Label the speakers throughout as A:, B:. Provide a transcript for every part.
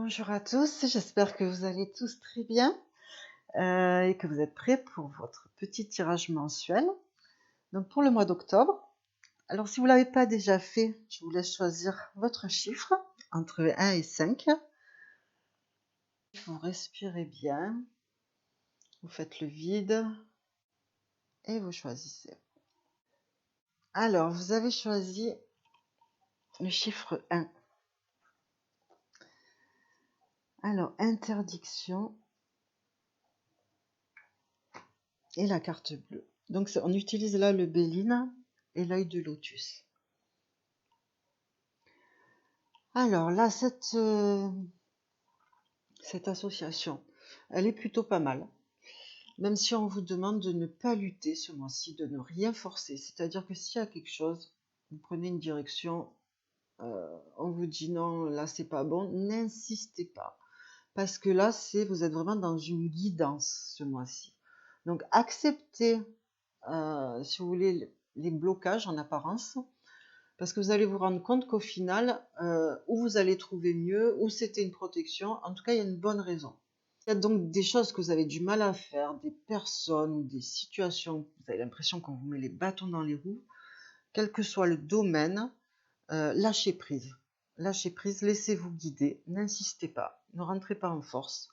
A: Bonjour à tous, j'espère que vous allez tous très bien et que vous êtes prêts pour votre petit tirage mensuel. Donc pour le mois d'octobre, alors si vous ne l'avez pas déjà fait, je vous laisse choisir votre chiffre entre 1 et 5. Vous respirez bien, vous faites le vide et vous choisissez. Alors vous avez choisi le chiffre 1. Alors interdiction et la carte bleue. Donc on utilise là le Béline et l'œil de lotus. Alors là, cette association, elle est plutôt pas mal. Même si on vous demande de ne pas lutter ce mois-ci, de ne rien forcer. C'est-à-dire que s'il y a quelque chose, vous prenez une direction, on vous dit non, là c'est pas bon, n'insistez pas. Parce que là, vous êtes vraiment dans une guidance ce mois-ci. Donc acceptez, si vous voulez, les blocages en apparence, parce que vous allez vous rendre compte qu'au final, où vous allez trouver mieux, où c'était une protection, en tout cas, il y a une bonne raison. Il y a donc des choses que vous avez du mal à faire, des personnes ou des situations, vous avez l'impression qu'on vous met les bâtons dans les roues, quel que soit le domaine, lâchez prise. Lâchez prise, laissez-vous guider, n'insistez pas, ne rentrez pas en force.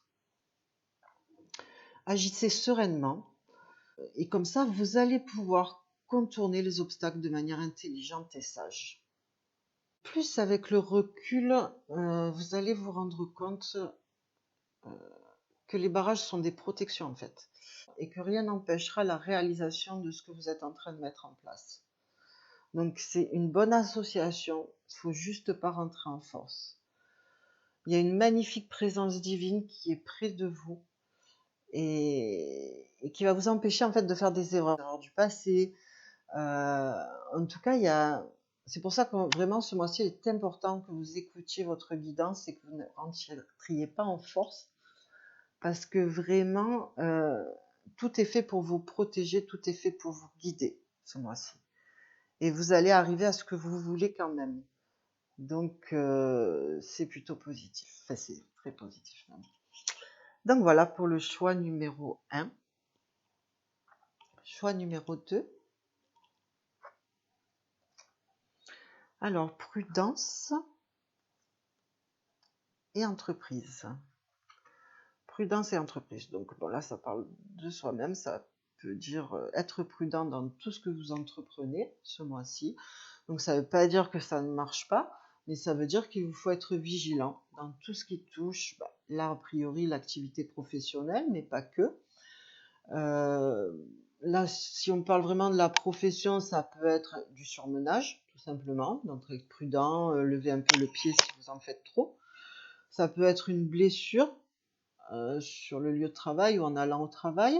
A: Agissez sereinement, et comme ça, vous allez pouvoir contourner les obstacles de manière intelligente et sage. Plus avec le recul, vous allez vous rendre compte que les barrages sont des protections en fait, et que rien n'empêchera la réalisation de ce que vous êtes en train de mettre en place. Donc c'est une bonne association, il ne faut juste pas rentrer en force. Il y a une magnifique présence divine qui est près de vous et qui va vous empêcher en fait de faire des erreurs du passé. En tout cas, c'est pour ça que vraiment ce mois-ci il est important que vous écoutiez votre guidance et que vous ne rentriez pas en force, parce que vraiment tout est fait pour vous protéger, tout est fait pour vous guider ce mois-ci. Et vous allez arriver à ce que vous voulez quand même. Donc c'est plutôt positif. Enfin, c'est très positif même. Donc voilà pour le choix numéro 1. Choix numéro 2. Alors, prudence et entreprise. Prudence et entreprise. Donc bon, là, ça parle de soi-même. Ça peut dire être prudent dans tout ce que vous entreprenez ce mois-ci. Donc ça ne veut pas dire que ça ne marche pas, mais ça veut dire qu'il vous faut être vigilant dans tout ce qui touche, là, a priori, l'activité professionnelle, mais pas que. Là, si on parle vraiment de la profession, ça peut être du surmenage, tout simplement. Donc être prudent, lever un peu le pied si vous en faites trop. Ça peut être une blessure sur le lieu de travail ou en allant au travail.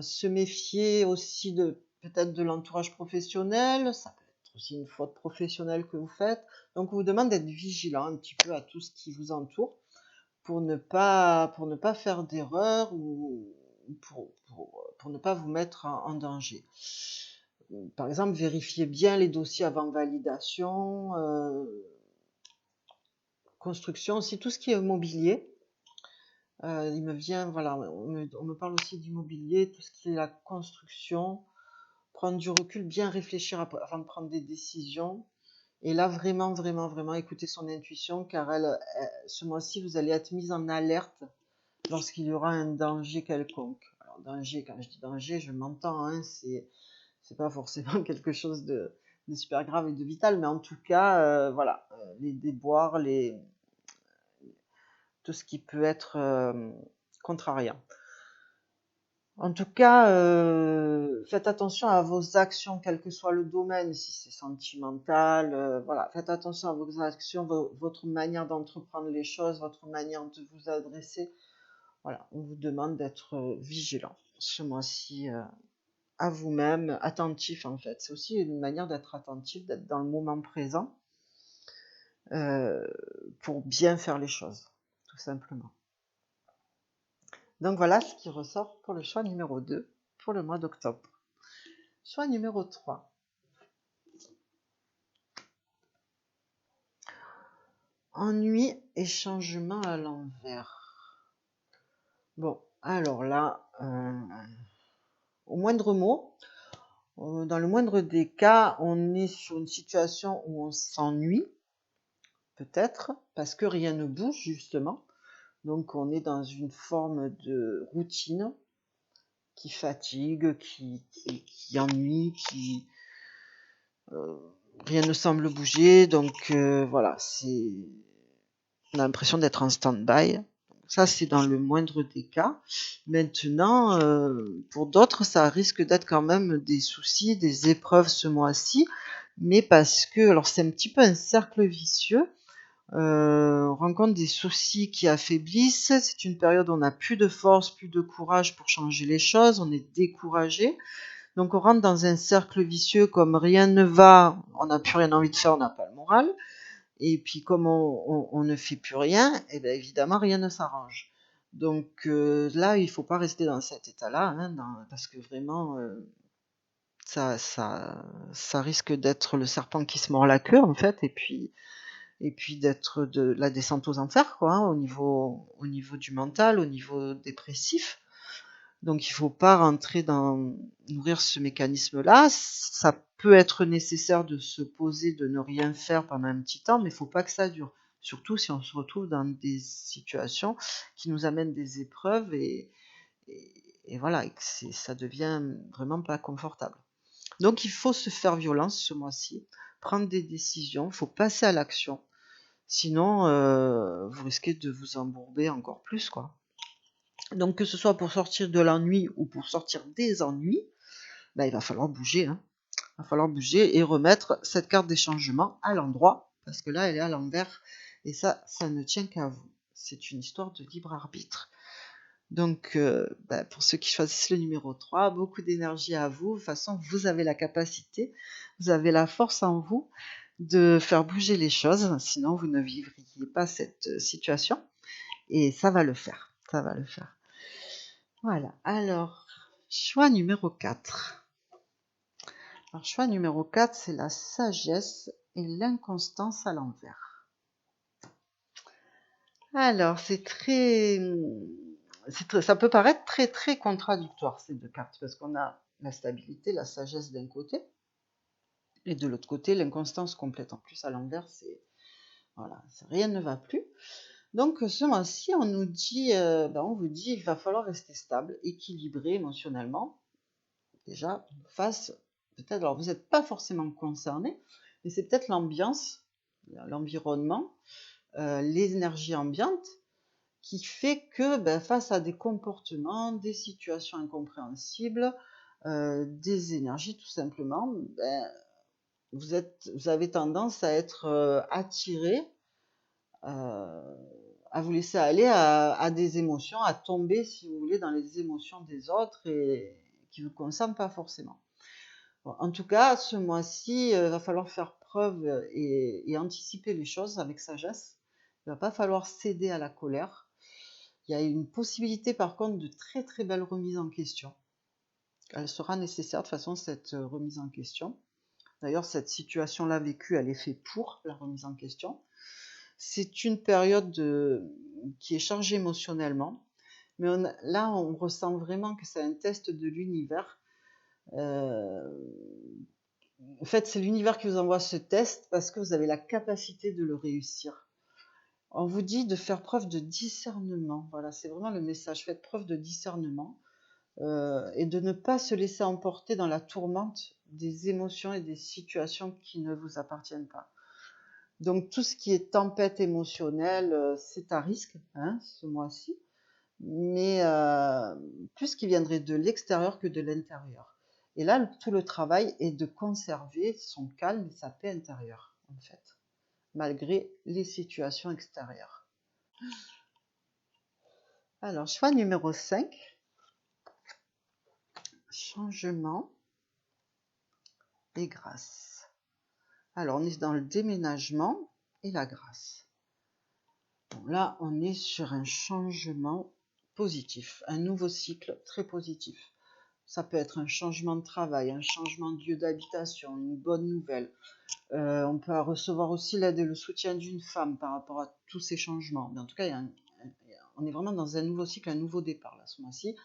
A: Se méfier aussi peut-être de l'entourage professionnel, ça peut être aussi une faute professionnelle que vous faites. Donc on vous demande d'être vigilant un petit peu à tout ce qui vous entoure pour ne pas faire d'erreur ou pour ne pas vous mettre en danger. Par exemple, vérifiez bien les dossiers avant validation, construction, aussi tout ce qui est immobilier. Il me vient, voilà, on me parle aussi d'immobilier, tout ce qui est la construction, prendre du recul, bien réfléchir avant de prendre des décisions. Et là, vraiment, vraiment, vraiment écouter son intuition, car ce mois-ci, vous allez être mise en alerte lorsqu'il y aura un danger quelconque. Alors, danger, quand je dis danger, je m'entends, hein, c'est pas forcément quelque chose de super grave et de vital, mais en tout cas, voilà, les déboires, tout ce qui peut être contrariant. En tout cas, faites attention à vos actions, quel que soit le domaine, si c'est sentimental, voilà, faites attention à vos actions, votre manière d'entreprendre les choses, votre manière de vous adresser. Voilà, on vous demande d'être vigilant ce mois-ci à vous-même, attentif en fait. C'est aussi une manière d'être attentif, d'être dans le moment présent pour bien faire les choses, tout simplement. Donc voilà ce qui ressort pour le choix numéro 2 pour le mois d'octobre. Choix numéro 3. Ennui et changement à l'envers. Bon, alors là, au moindre mot, dans le moindre des cas, on est sur une situation où on s'ennuie, peut-être, parce que rien ne bouge, justement. Donc on est dans une forme de routine qui fatigue, qui ennuie, euh, rien ne semble bouger. Donc voilà, on a l'impression d'être en stand-by. Ça, c'est dans le moindre des cas. Maintenant, pour d'autres, ça risque d'être quand même des soucis, des épreuves ce mois-ci, mais parce que, alors c'est un petit peu un cercle vicieux. On rencontre des soucis qui affaiblissent. C'est une période où on n'a plus de force, plus de courage pour changer les choses. On est découragé. Donc on rentre dans un cercle vicieux comme rien ne va, on n'a plus rien envie de faire, on n'a pas le moral. Et puis comme on ne fait plus rien, et bien évidemment rien ne s'arrange. Donc là, il faut pas rester dans cet état-là, hein, parce que vraiment, ça risque d'être le serpent qui se mord la queue en fait, et puis d'être de la descente aux enfers, quoi, hein, au niveau du mental, au niveau dépressif. Donc il faut pas rentrer dans nourrir ce mécanisme-là. Ça peut être nécessaire de se poser, de ne rien faire pendant un petit temps, mais il faut pas que ça dure. Surtout si on se retrouve dans des situations qui nous amènent des épreuves et voilà, et que ça devient vraiment pas confortable. Donc il faut se faire violence ce mois-ci, prendre des décisions, il faut passer à l'action. Sinon, vous risquez de vous embourber encore plus, quoi. Donc que ce soit pour sortir de l'ennui ou pour sortir des ennuis, il va falloir bouger, hein. Il va falloir bouger et remettre cette carte des changements à l'endroit, parce que là, elle est à l'envers, et ça ne tient qu'à vous. C'est une histoire de libre arbitre. Donc, pour ceux qui choisissent le numéro 3, beaucoup d'énergie à vous. De toute façon, vous avez la capacité, vous avez la force en vous de faire bouger les choses, sinon vous ne vivriez pas cette situation, et ça va le faire, ça va le faire. Voilà, alors, choix numéro 4. Alors, choix numéro 4, c'est la sagesse et l'inconstance à l'envers. Alors, ça peut paraître très, très contradictoire, ces deux cartes, parce qu'on a la stabilité, la sagesse d'un côté, et de l'autre côté, l'inconstance complète. En plus, à l'envers, voilà, rien ne va plus. Donc, ce mois-ci, on vous dit, il va falloir rester stable, équilibré émotionnellement, déjà, peut-être, alors vous n'êtes pas forcément concerné, mais c'est peut-être l'ambiance, l'environnement, les énergies ambiantes qui fait que face à des comportements, des situations incompréhensibles, des énergies tout simplement, vous avez tendance à être attiré, à vous laisser aller à des émotions, à tomber, si vous voulez, dans les émotions des autres et qui ne vous concernent pas forcément. Bon, en tout cas, ce mois-ci, il va falloir faire preuve et anticiper les choses avec sagesse. Il ne va pas falloir céder à la colère. Il y a une possibilité, par contre, de très très belle remise en question. Elle sera nécessaire, de toute façon, cette remise en question. D'ailleurs, cette situation-là vécue, elle est faite pour la remise en question. C'est une période qui est chargée émotionnellement, mais là, on ressent vraiment que c'est un test de l'univers. En fait, c'est l'univers qui vous envoie ce test parce que vous avez la capacité de le réussir. On vous dit de faire preuve de discernement. Voilà, c'est vraiment le message. Faites preuve de discernement et de ne pas se laisser emporter dans la tourmente des émotions et des situations qui ne vous appartiennent pas. Donc, tout ce qui est tempête émotionnelle, c'est à risque, hein, ce mois-ci, mais plus qui viendrait de l'extérieur que de l'intérieur. Et là, tout le travail est de conserver son calme et sa paix intérieure, en fait, malgré les situations extérieures. Alors, choix numéro 5, changement et grâce. Alors, on est dans le déménagement et la grâce. Bon, là, on est sur un changement positif, un nouveau cycle très positif. Ça peut être un changement de travail, un changement de lieu d'habitation, une bonne nouvelle. On peut recevoir aussi l'aide et le soutien d'une femme par rapport à tous ces changements. Mais en tout cas, on est vraiment dans un nouveau cycle, un nouveau départ là, ce mois-ci.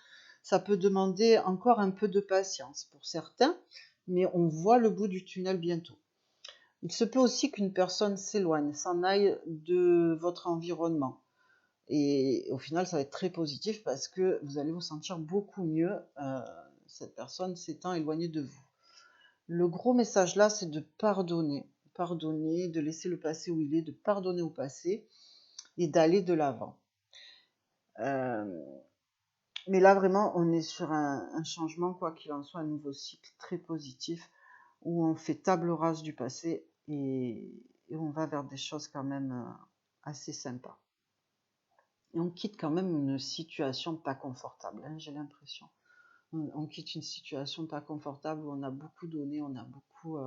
A: Ça peut demander encore un peu de patience pour certains, mais on voit le bout du tunnel bientôt. Il se peut aussi qu'une personne s'éloigne, s'en aille de votre environnement. Et au final, ça va être très positif parce que vous allez vous sentir beaucoup mieux. Cette personne s'étant éloignée de vous. Le gros message là, c'est de pardonner. Pardonner, de laisser le passé où il est, de pardonner au passé et d'aller de l'avant. Mais là, vraiment, on est sur un changement, quoi qu'il en soit, un nouveau cycle très positif où on fait table rase du passé et on va vers des choses quand même assez sympas. Et on quitte quand même une situation pas confortable, hein, j'ai l'impression. On quitte une situation pas confortable où on a beaucoup donné, on a beaucoup...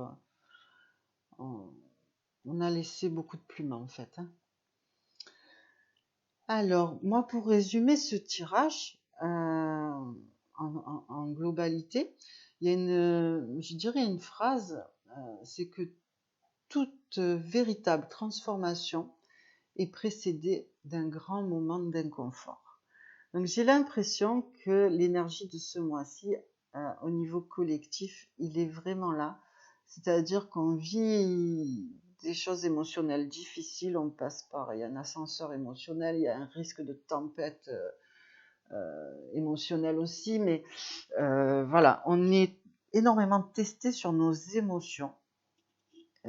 A: on a laissé beaucoup de plumes en fait. Hein. Alors, moi, pour résumer ce tirage en globalité, il y a je dirais une phrase, c'est que toute véritable transformation est précédée d'un grand moment d'inconfort. Donc j'ai l'impression que l'énergie de ce mois-ci, au niveau collectif, il est vraiment là. C'est-à-dire qu'on vit des choses émotionnelles difficiles, on passe par, il y a un ascenseur émotionnel, il y a un risque de tempête émotionnelle aussi, mais voilà, on est énormément testé sur nos émotions,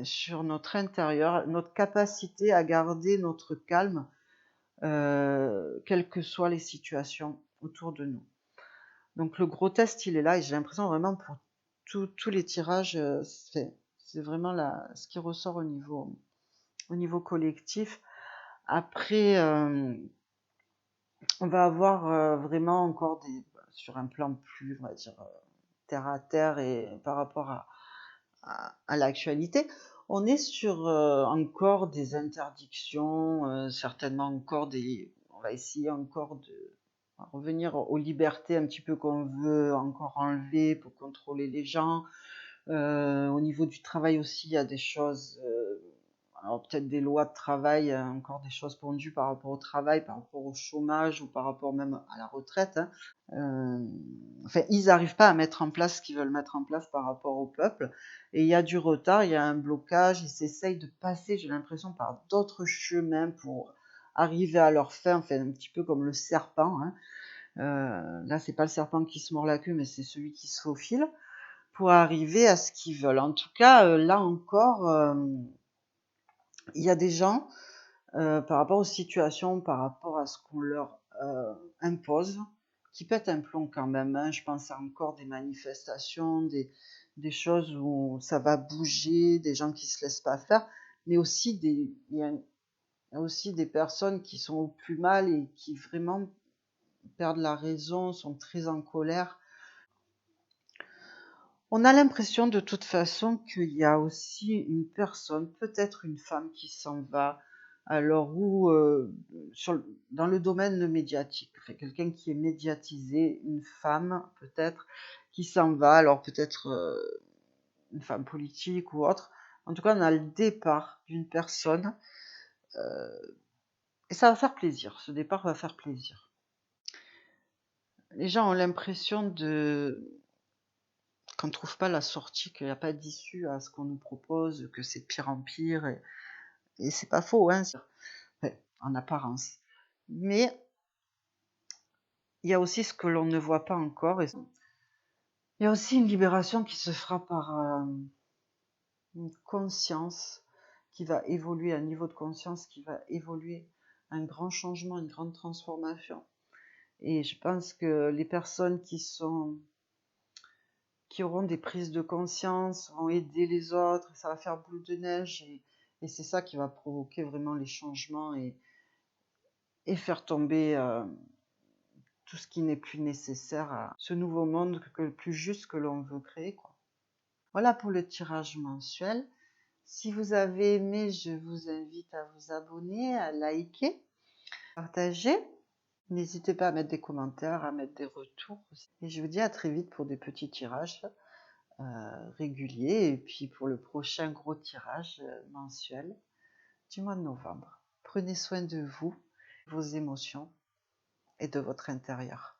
A: sur notre intérieur, notre capacité à garder notre calme, quelles que soient les situations autour de nous. Donc le gros test, il est là et j'ai l'impression vraiment pour tous les tirages, c'est vraiment ce qui ressort au niveau collectif. Après, on va avoir vraiment encore sur un plan plus, on va dire, terre à terre et par rapport à l'actualité, on est sur encore des interdictions, certainement encore on va essayer encore de revenir aux libertés un petit peu qu'on veut encore enlever pour contrôler les gens. Au niveau du travail aussi, il y a des choses, alors peut-être des lois de travail, encore des choses pendues par rapport au travail, par rapport au chômage ou par rapport même à la retraite. Hein. Enfin, ils n'arrivent pas à mettre en place ce qu'ils veulent mettre en place par rapport au peuple. Et il y a du retard, il y a un blocage, ils s'essayent de passer, j'ai l'impression, par d'autres chemins pour arriver à leur fin, enfin, un petit peu comme le serpent. Hein. Là, c'est pas le serpent qui se mord la queue, mais c'est celui qui se faufile pour arriver à ce qu'ils veulent. En tout cas, là encore, il y a des gens, par rapport aux situations, par rapport à ce qu'on leur impose, qui pètent un plomb quand même. Hein. Je pense à encore des manifestations, des choses où ça va bouger, des gens qui se laissent pas faire, mais aussi il y a aussi des personnes qui sont au plus mal et qui vraiment perdent la raison, sont très en colère. On a l'impression de toute façon qu'il y a aussi une personne, peut-être une femme qui s'en va, alors où dans le domaine médiatique, enfin, quelqu'un qui est médiatisé, une femme peut-être qui s'en va, alors peut-être une femme politique ou autre. En tout cas, on a le départ d'une personne et ça va faire plaisir. Ce départ va faire plaisir. Les gens ont l'impression qu'on ne trouve pas la sortie, qu'il n'y a pas d'issue à ce qu'on nous propose, que c'est de pire en pire. Et c'est pas faux, hein, en apparence. Mais il y a aussi ce que l'on ne voit pas encore. Il y a aussi une libération qui se fera par une conscience qui va évoluer, un niveau de conscience qui va évoluer, un grand changement, une grande transformation. Et je pense que les personnes qui auront des prises de conscience vont aider les autres, ça va faire boule de neige et c'est ça qui va provoquer vraiment les changements et faire tomber tout ce qui n'est plus nécessaire à ce nouveau monde plus juste que l'on veut créer, quoi. Voilà pour le tirage mensuel. Si vous avez aimé, je vous invite à vous abonner, à liker, partager. N'hésitez pas à mettre des commentaires, à mettre des retours aussi. Et je vous dis à très vite pour des petits tirages réguliers et puis pour le prochain gros tirage mensuel du mois de novembre. Prenez soin de vous, vos émotions et de votre intérieur.